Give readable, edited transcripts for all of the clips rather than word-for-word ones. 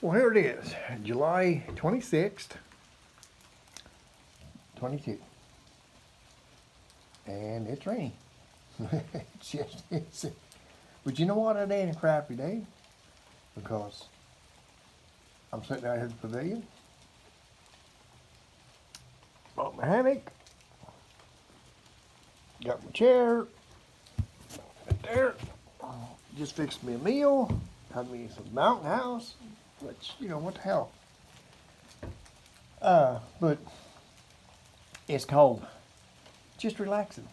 Well, here it is, July 26th, 22, and it's raining. But you know what? It ain't a crappy day because I'm sitting out here at the pavilion, bought my hammock, got my chair right there, just fixed me a meal, had me some Mountain House, which, you know, what the hell. But it's cold, just relaxing.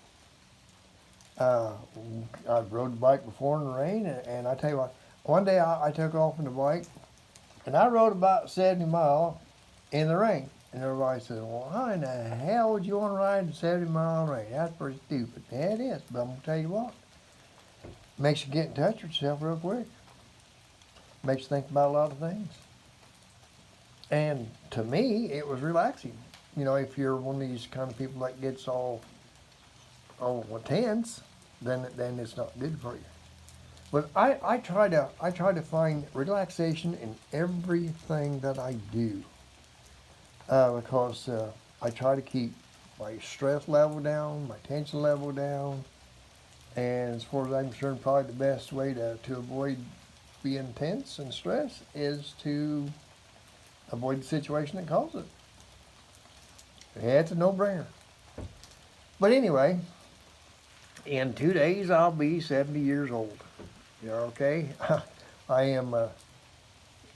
I've rode the bike before in the rain, and I tell you what, one day I took off on the bike, and I rode about 70 miles in the rain. And everybody said, well, how in the hell would you want to ride 70 miles in the rain? That's pretty stupid. Yeah, it is, but I'm going to tell you what. Makes you get in touch with yourself real quick. Makes you think about a lot of things. And to me, it was relaxing. You know, if you're one of these kind of people that gets all tense, then it's not good for you. But I try to find relaxation in everything that I do, because I try to keep my stress level down, my tension level down, and as far as I'm concerned, probably the best way to avoid being tense and stressed is to avoid the situation that causes it. Yeah, it's a no-brainer. But anyway, in 2 days I'll be 70 years old. You're okay? I am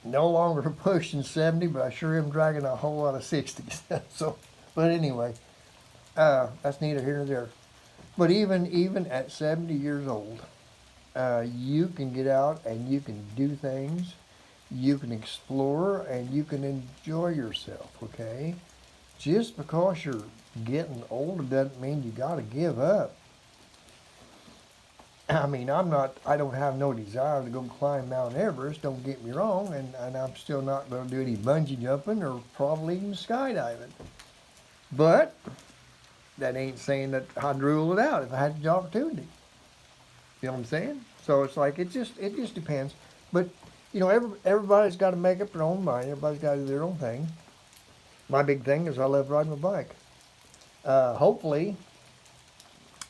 no longer pushing 70, but I sure am dragging a whole lot of 60s. So, but anyway, that's neither here nor there. But even at 70 years old, you can get out and you can do things, you can explore, and you can enjoy yourself, okay? Just because you're getting older doesn't mean you got to give up. I mean, I don't have no desire to go climb Mount Everest, don't get me wrong, and I'm still not going to do any bungee jumping or probably even skydiving. But that ain't saying that I'd rule it out if I had the opportunity. You know what I'm saying? So it's like, it just depends. But, you know, everybody's got to make up their own mind. Everybody's got to do their own thing. My big thing is I love riding my bike. Hopefully,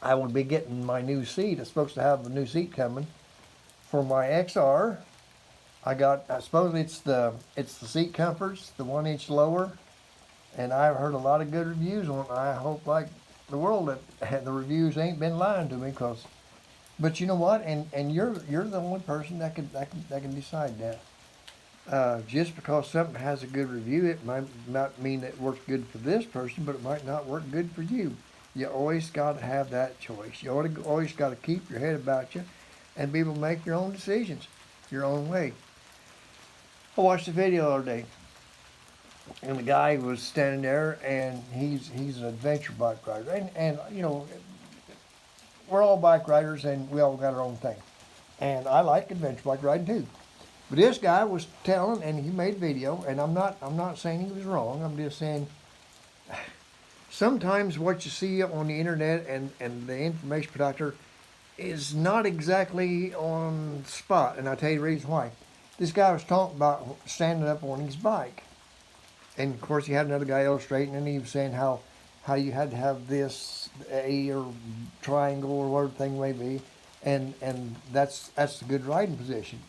I will be getting my new seat. I'm supposed to have a new seat coming for my XR. I suppose it's the seat comforts, the 1 inch lower, and I've heard a lot of good reviews on it. I hope like the world that the reviews ain't been lying to me, but you know what? And you're the only person that can decide that. Just because something has a good review, it might not mean it works good for this person, but it might not work good for you. You always got to have that choice. You always got to keep your head about you and be able to make your own decisions, your own way. I watched a video the other day, and the guy was standing there, and he's an adventure bike rider. And you know, we're all bike riders, and we all got our own thing. And I like adventure bike riding too. But this guy was telling, and he made a video, and I'm not saying he was wrong. I'm just saying sometimes what you see on the internet and the information producer is not exactly on spot, and I'll tell you the reason why. This guy was talking about standing up on his bike, and of course he had another guy illustrating, and he was saying how you had to have this A or triangle or whatever the thing may be, and that's the good riding position.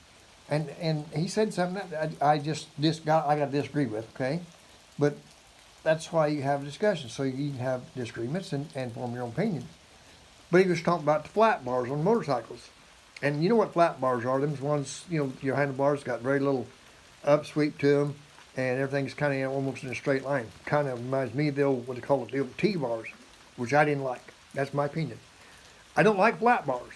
And he said something that I got to disagree with, okay? But that's why you have discussions, so you can have disagreements and form your own opinion. But he was talking about the flat bars on motorcycles. And you know what flat bars are? Them ones, you know, your handlebars got very little upsweep to them, and everything's kind of almost in a straight line. Kind of reminds me of the old, what they call it, the old T-bars, which I didn't like. That's my opinion. I don't like flat bars.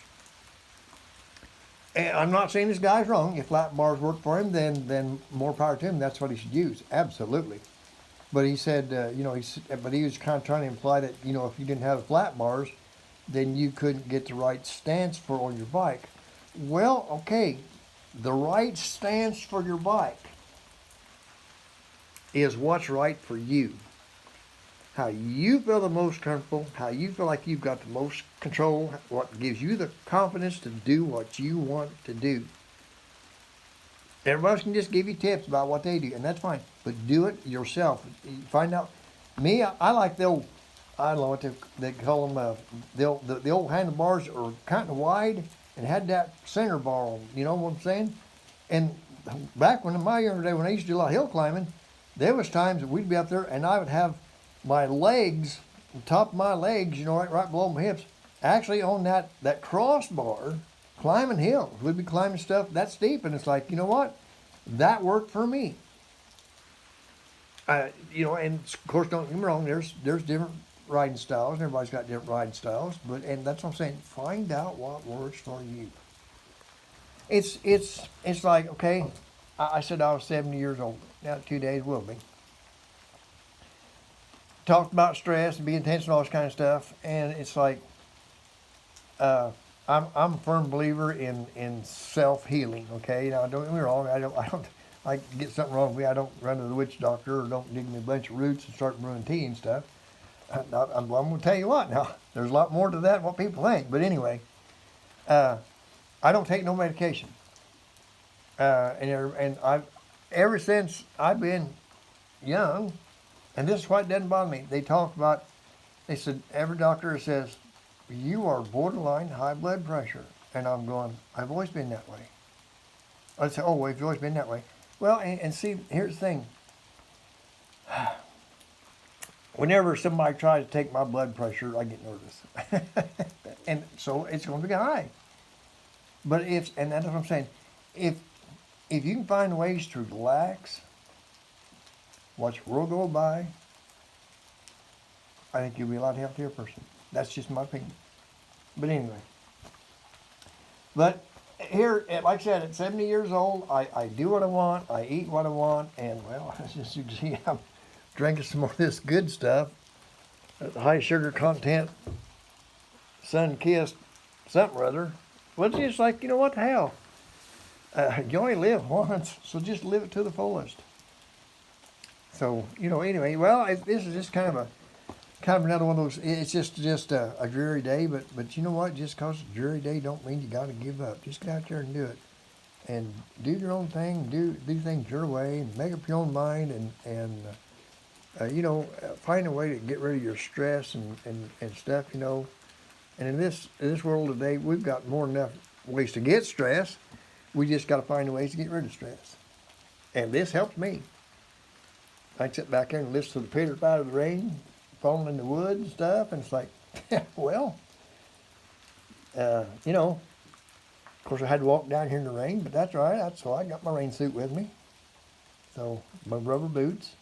And I'm not saying this guy's wrong. If flat bars work for him, then more power to him. That's what he should use. Absolutely. But he said, but he was kind of trying to imply that, you know, if you didn't have the flat bars, then you couldn't get the right stance for on your bike. Well, okay, the right stance for your bike is what's right for you. How you feel the most comfortable, how you feel like you've got the most control, what gives you the confidence to do what you want to do. Everybody can just give you tips about what they do, and that's fine. But do it yourself. Find out. Me, I like the old, I don't know what they call them, the old handlebars are kind of wide and had that center bar on. You know what I'm saying? And back when in my younger day, when I used to do a lot of hill climbing, there was times that we'd be up there and I would have my legs, the top of my legs, you know, right below my hips, actually on that crossbar, climbing hills. We'd be climbing stuff that steep, and it's like, you know what? That worked for me. You know, and of course, don't get me wrong. There's different riding styles, and everybody's got different riding styles. And that's what I'm saying. Find out what works for you. It's like, okay, I said I was 70 years old. Now 2 days will be. Talked about stress and being intense and all this kind of stuff, and it's like, uh, I'm a firm believer in self healing. Okay, now don't get me wrong. I don't I get something wrong with me. I don't run to the witch doctor or don't dig me a bunch of roots and start brewing tea and stuff. I'm going to tell you what. Now there's a lot more to that than what people think. But anyway, uh, I don't take no medication, and I ever since I've been young, and this is what doesn't bother me. They talk about. They said every doctor says you are borderline high blood pressure, and I'm going. I've always been that way. I say, oh, well, you've always been that way. Well, and see, here's the thing. Whenever somebody tries to take my blood pressure, I get nervous, and so it's going to be high. But and that's what I'm saying. If if you can find ways to relax, watch the world go by, I think you'll be a lot healthier person. That's just my opinion. But anyway, but here, like I said, at 70 years old, I do what I want, I eat what I want, and well, as you can see, I'm drinking some more of this good stuff, high sugar content, sun-kissed something or other. Well, it's just like, you know what the hell? You only live once, so just live it to the fullest. So, you know, anyway, well, this is just kind of another one of those. It's just a dreary day, but you know what? Just cause it's a dreary day don't mean you got to give up. Just get out there and do it, and do your own thing. Do things your way, and make up your own mind, and find a way to get rid of your stress and stuff. You know, and in this world today, we've got more than enough ways to get stress. We just got to find ways to get rid of stress, and this helps me. I can sit back there and listen to the pitter patter of the rain falling in the woods and stuff, and it's like, well, of course I had to walk down here in the rain, but that's all right. That's why I got my rain suit with me, so my rubber boots.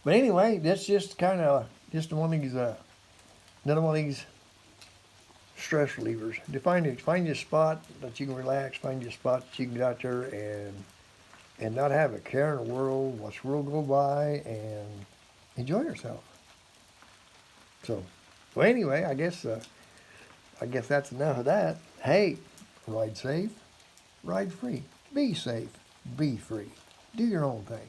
But anyway, that's just kind of just one of these, another one of these stress relievers. To find your spot that you can relax, find your spot that you can get out there and not have a care in the world, watch the world go by, and enjoy yourself. So, well, anyway, I guess that's enough of that. Hey, ride safe, ride free, be safe, be free, do your own thing.